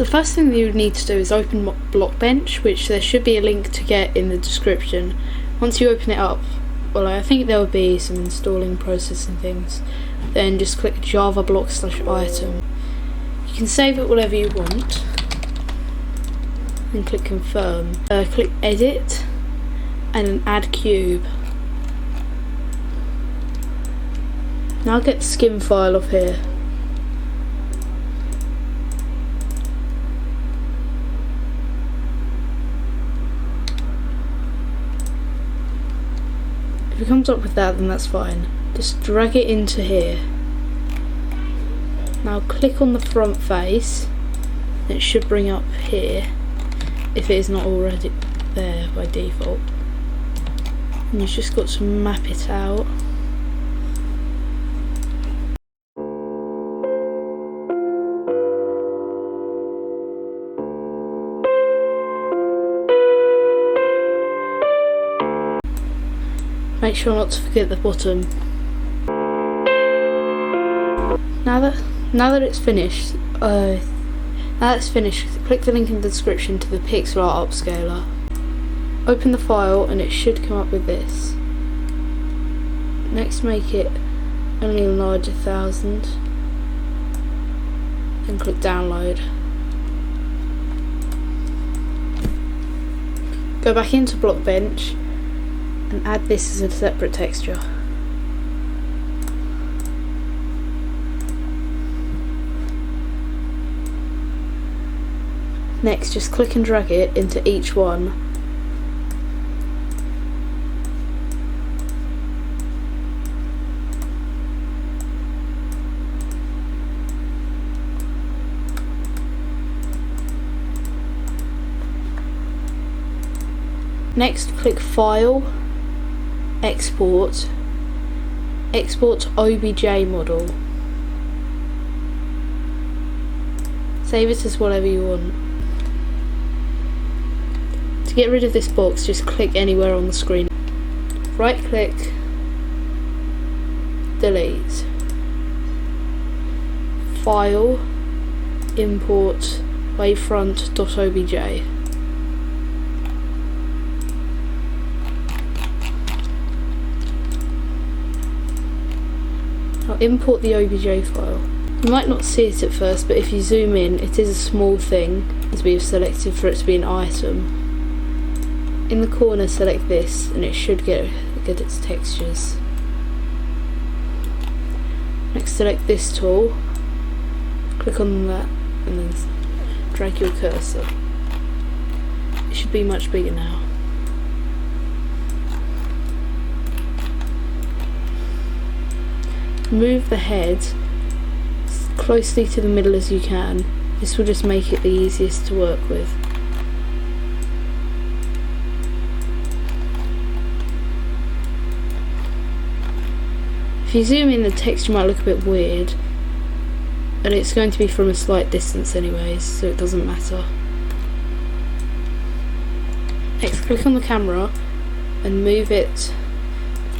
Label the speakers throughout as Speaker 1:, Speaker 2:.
Speaker 1: the first thing that you would need to do is open Blockbench, which there should be a link to get in the description. Once you open it up, well, I think there will be some installing process and things. Then just click Java block/item. You can save it whatever you want. Then click confirm. Click edit and then add cube. Now get the skim file off here. If it comes up with that, then that's fine. Just drag it into here. Now click on the front face. It should bring up here, if it is not already there by default. And you've just got to map it out. Make sure not to forget the bottom. Now that it's finished, click the link in the description to the pixel art upscaler. Open the file and it should come up with this. Next, make it only enlarge 1000. Then click download. Go back into Blockbench and add this as a separate texture. Next, just click and drag it into each one. Next, click File, Export, Export OBJ model. Save it as whatever you want. To get rid of this box, just click anywhere on the screen. Right click, delete. File, import wavefront.obj. Now import the OBJ file. You might not see it at first, but if you zoom in, it is a small thing, as we have selected for it to be an item. In the corner, select this and it should get its textures. Next, select this tool, click on that and then drag your cursor. It should be much bigger now. Move the head as closely to the middle as you can. This will just make it the easiest to work with. If you zoom in, the texture might look a bit weird, and it's going to be from a slight distance anyways, so it doesn't matter. Next, click on the camera and move it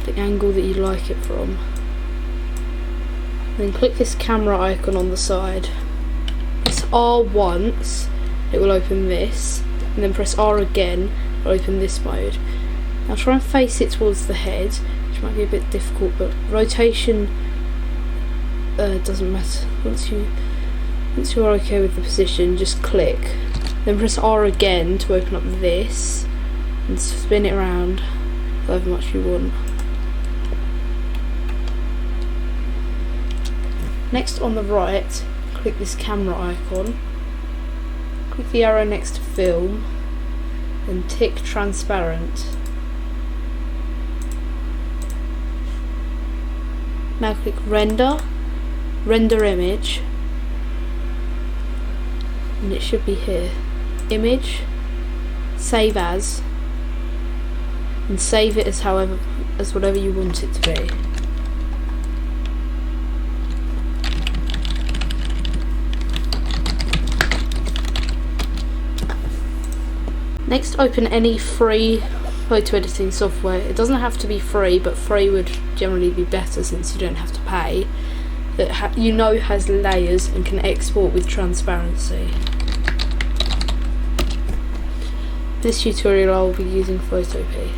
Speaker 1: the angle that you like it from. Then click this camera icon on the side. Press R once, it will open this, and then press R again, it will open this mode. Now try and face it towards the head, which might be a bit difficult, but rotation doesn't matter. Once you're okay with the position, just click. Then press R again to open up this, and spin it around however much you want. Next, on the right, click this camera icon, click the arrow next to film, and tick transparent. Now click render image, and it should be here. Image, save as, and save it as whatever you want it to be. Next, open any free photo editing software. It doesn't have to be free, but free would generally be better since you don't have to pay. That has layers and can export with transparency. For this tutorial I will be using Photopea.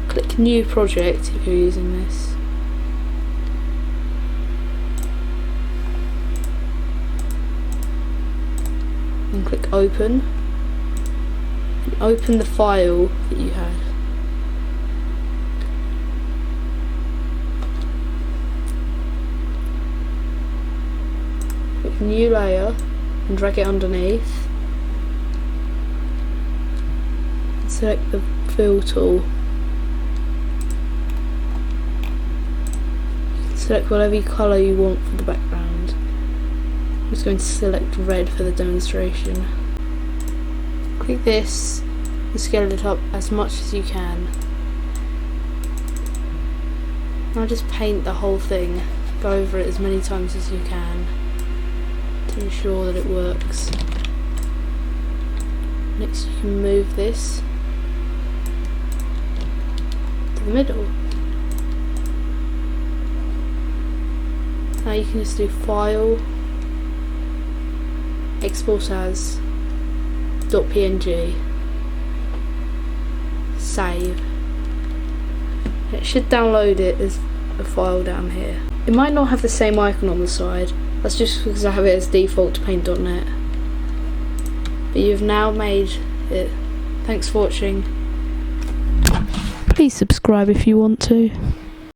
Speaker 1: Click New Project if you're using this. Then click Open. And open the file that you had. Click New Layer and drag it underneath. And select the Fill tool. Select whatever colour you want for the background. I'm just going to select red for the demonstration. Click this and scale it up as much as you can. Now just paint the whole thing. Go over it as many times as you can to ensure that it works. Next you can move this to the middle. Now you can just do File, Export as .png, Save. It should download it as a file down here. It might not have the same icon on the side, that's just because I have it as default to paint.net. But you've now made it. Thanks for watching. Please subscribe if you want to.